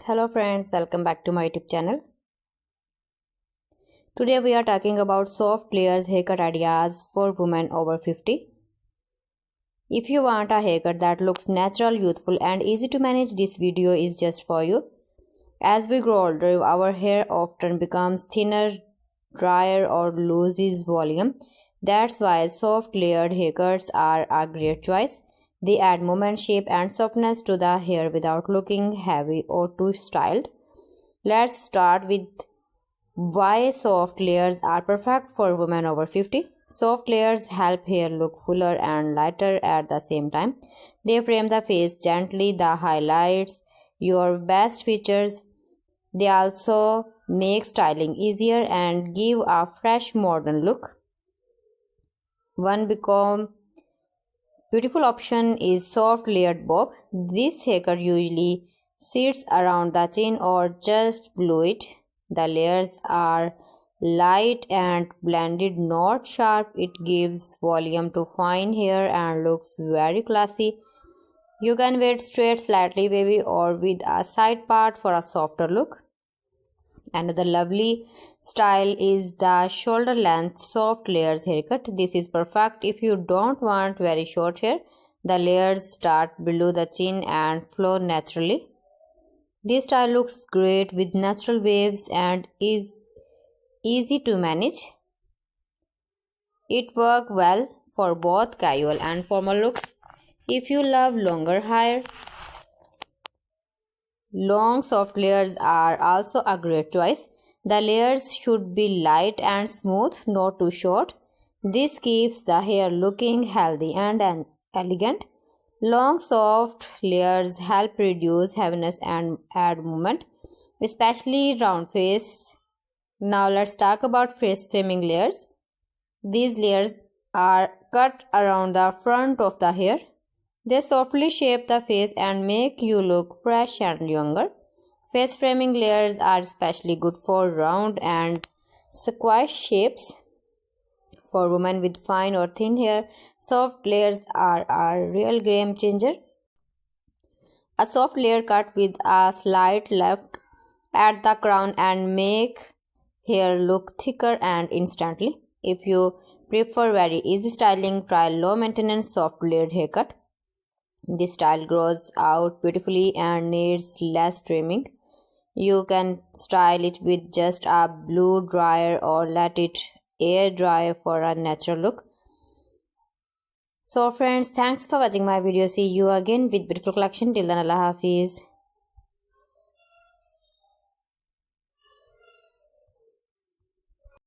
Hello friends, welcome back to my YouTube channel. Today we are talking about soft layers haircut ideas for women over 50. If you want a haircut that looks natural, youthful and easy to manage, this video is just for you. As we grow older, our hair often becomes thinner, drier or loses volume. That's why soft layered haircuts are a great choice. They add movement, shape and softness to the hair without looking heavy or too styled. Let's start with why soft layers are perfect for women over 50. Soft layers help hair look fuller and lighter at the same time. They frame the face gently, the highlights your best features. They also make styling easier and give a fresh modern look. One beautiful option is soft layered bob. This haircut usually sits around the chin or just below it. The layers are light and blended, not sharp. It gives volume to fine hair and looks very classy. You can wear it straight, slightly wavy or with a side part for a softer look. Another lovely style is the shoulder length soft layers haircut. This is perfect if you don't want very short hair. The layers start below the chin and flow naturally. This style looks great with natural waves and is easy to manage. It works well for both casual and formal looks. If you love longer hair, long soft layers are also a great choice. The layers should be light and smooth, not too short. This keeps the hair looking healthy and elegant. Long soft layers help reduce heaviness and add movement, especially round face. Now let's talk about face framing layers. These layers are cut around the front of the hair. They softly shape the face and make you look fresh and younger. Face framing layers are especially good for round and square shapes. For women with fine or thin hair, soft layers are a real game changer. A soft layer cut with a slight lift at the crown and make hair look thicker and instantly. If you prefer very easy styling, try low maintenance soft layered haircut. This style grows out beautifully and needs less trimming. You can style it with just a blow dryer or let it air dry for a natural look. So friends, thanks for watching my video. See you again with beautiful collection. Till then, Allah Hafiz.